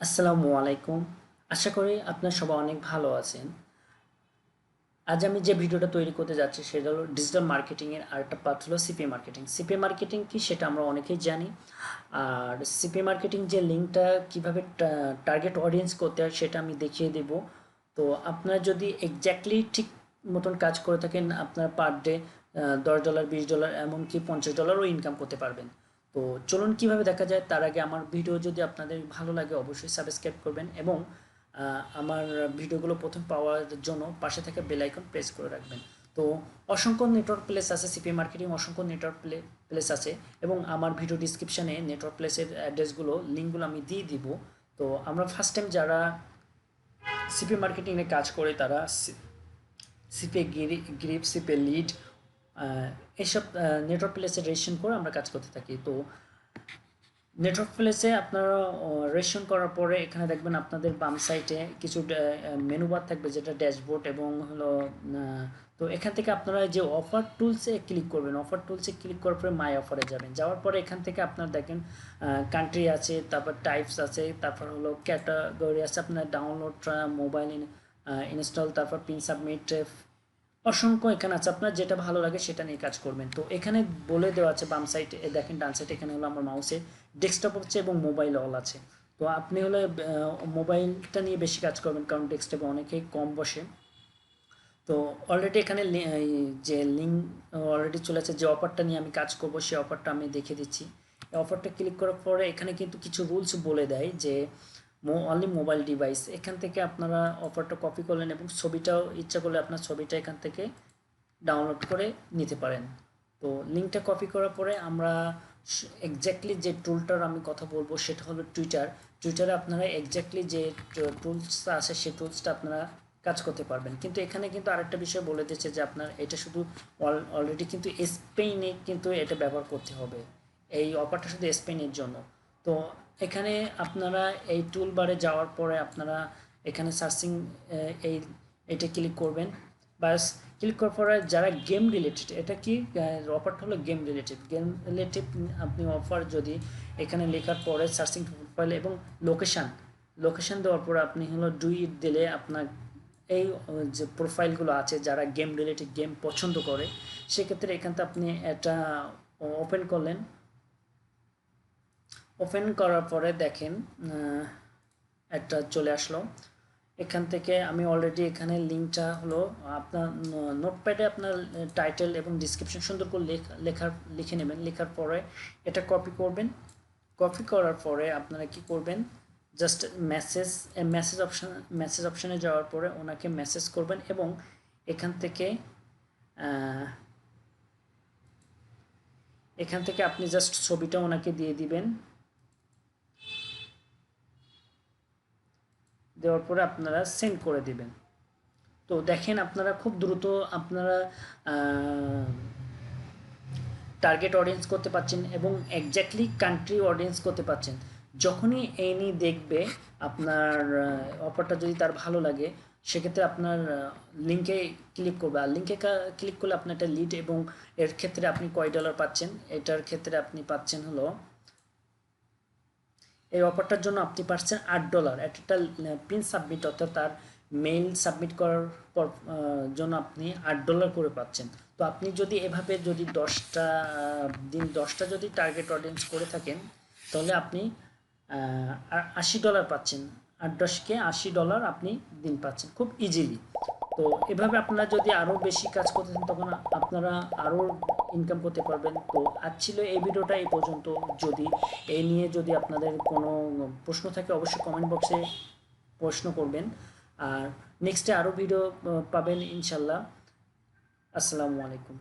আসসালামু আলাইকুম। আশা করি আপনার সবাই অনেক ভালো আছেন। আজ আমি যে ভিডিওটা তৈরি করতে যাচ্ছি সেটা হলো ডিজিটাল মার্কেটিংয়ের আরেকটা পার্ট হলো সিপি মার্কেটিং। সিপি মার্কেটিং কি সেটা আমরা অনেকেই জানি। আর সিপি মার্কেটিং যে লিঙ্কটা কীভাবে টার্গেট অডিয়েন্স করতে হয় সেটা আমি দেখিয়ে দেব। তো আপনারা যদি এক্স্যাক্টলি ঠিক মতন কাজ করে থাকেন আপনার পার ডে $10 $20 এমনকি $50ও ইনকাম করতে পারবেন। তো চলুন কিভাবে দেখা যায় তার আগে আমার ভিডিও যদি আপনাদের ভালো লাগে অবশ্যই সাবস্ক্রাইব করবেন এবং আমার ভিডিওগুলো প্রথম পাওয়ার জন্য পাশে থাকা বেল আইকন প্রেস করে রাখবেন। তো অসংখ্য নেটওয়ার্ক প্লেস আছে সিপি মার্কেটিং, অসংখ্য নেটওয়ার্ক প্লেস আছে এবং আমার ভিডিও ডিসক্রিপশানে নেটওয়ার্ক প্লেসের অ্যাড্রেসগুলো লিঙ্কগুলো আমি দিয়ে দিব। তো আমরা ফার্স্ট টাইম যারা সিপি মার্কেটিংয়ে কাজ করে তারা সিপে গ্রিপ, সিপে লিড এইসব নেটওয়ার্ক প্লেসে রেজিস্ট্রেশন করে আমরা কাজ করতে থাকি। তো নেটওয়ার্ক প্লেসে আপনারা রেজিস্ট্রেশন করার পরে এখানে দেখবেন আপনাদের বাম সাইডে কিছু মেনু বার থাকবে যেটা ড্যাশবোর্ড এবং হলো তো এখান থেকে আপনারা যে অফার টুলসে ক্লিক করবেন, অফার টুলসে ক্লিক করার পরে মাই অফারে যাবেন। যাওয়ার পরে এখান থেকে আপনারা দেখেন কান্ট্রি আছে, তারপর টাইপস আছে, তারপর হলো ক্যাটাগরি আছে, আপনার ডাউনলোড, মোবাইল ইনস্টল, তারপর পিন সাবমিট, অসংখ্য এখানে আছে। আপনার যেটা ভালো লাগে সেটা নিয়ে কাজ করবেন। তো এখানে বলে দেওয়া আছে বাম সাইডে দেখেন, ডান সাইডে এখানে হলো আমার মাউসে ডেস্কটপ হচ্ছে এবং মোবাইল অল আছে। তো আপনি হলে মোবাইলটা নিয়ে বেশি কাজ করবেন কারণ ডেস্কটপে অনেকেই কম বসে। তো অলরেডি এখানে যে লিঙ্ক অলরেডি চলে আছে, যে অফারটা নিয়ে আমি কাজ করব সেই অফারটা আমি দেখে দিচ্ছি। এই অফারটা ক্লিক করার পরে এখানে কিন্তু কিছু রুলস বলে দেয় যে অনলি মোবাইল ডিভাইস। এখান থেকে আপনারা অফারটা কপি করলেন এবং ছবিটাও ইচ্ছা করলে আপনার ছবিটা এখান থেকে ডাউনলোড করে নিতে পারেন। তো লিঙ্কটা কপি করার পরে আমরা এক্স্যাক্টলি যে টুলটার আমি কথা বলবো সেটা হলো টুইটারে আপনারা এক্স্যাক্টলি যে টুলসটা আছে সেই টুলসটা আপনারা কাজ করতে পারবেন। কিন্তু এখানে কিন্তু আরেকটা বিষয় বলে দিচ্ছে যে আপনার এটা শুধু অলরেডি কিন্তু স্পেনে কিন্তু এটা ব্যবহার করতে হবে। এই অফারটা শুধু স্পেনের জন্য। তো এখানে আপনারা এই টুল বারে যাওয়ার পরে আপনারা এখানে সার্চিং এই এটা ক্লিক করবেন। বাস ক্লিক করার পরে যারা গেম রিলেটেড, এটা কি অফারটা হলো গেম রিলেটিভ আপনি অফার যদি এখানে লেখার পরে সার্চিং প্রোফাইল এবং লোকেশান দেওয়ার পরে আপনি হলো ডু ইট দিলে আপনার এই যে প্রোফাইলগুলো আছে যারা গেম রিলেটেড গেম পছন্দ করে সেক্ষেত্রে এখান থেকে আপনি এটা ওপেন করলেন। ওপেন করার পরে দেখেন একটা চলে আসলো। এখান থেকে আমি অলরেডি এখানে লিঙ্কটা হলো আপনার নোটপ্যাডে আপনার টাইটেল এবং ডিসক্রিপশন সুন্দর করে লিখে নেবেন। লেখার পরে এটা কপি করবেন। কপি করার পরে আপনারা কি করবেন, জাস্ট মেসেজ অপশানে যাওয়ার পরে ওনাকে মেসেজ করবেন এবং এখান থেকে আপনি জাস্ট ছবিটা ওনাকে দিয়ে দিবেন। দেওয়ার পরে আপনারা সেন্ড করে দিবেন। তো দেখেন আপনারা খুব দ্রুত আপনারা টার্গেট অডিয়েন্স করতে পারছেন এবং এক্স্যাক্টলি কান্ট্রি অডিয়েন্স করতে পারছেন। যখনই এনি দেখবে আপনার অফারটা যদি তার ভালো লাগে সেক্ষেত্রে আপনার লিঙ্কে ক্লিক করবে। আর লিঙ্কে ক্লিক করলে আপনার একটা লিড এবং এর ক্ষেত্রে আপনি কয় ডলার পাচ্ছেন, এটার ক্ষেত্রে আপনি পাচ্ছেন হলো এই অফারটার জন্য আপনি পাচ্ছেন $8। একটা পিন সাবমিট অর্থাৎ তার মেইল সাবমিট করার পর জন্য আপনি $8 করে পাচ্ছেন। তো আপনি যদি এভাবে যদি 10টা যদি টার্গেট অডিয়েন্স করে থাকেন তাহলে আপনি $80 পাচ্ছেন। 8-10কে $80 আপনি দিন পাচ্ছেন খুব ইজিলি। তো এভাবে আপনারা যদি আরও বেশি কাজ করতেন তখন আপনারা আরও ইনকাম করতে পারবেন। তো আজ ছিল এই ভিডিওটা এই পর্যন্ত। যদি এই নিয়ে যদি আপনাদের কোনো প্রশ্ন থাকে অবশ্যই কমেন্ট বক্সে প্রশ্ন করবেন। আর নেক্সটে আরও ভিডিও পাবেন ইনশাল্লাহ। আসসালামু আলাইকুম।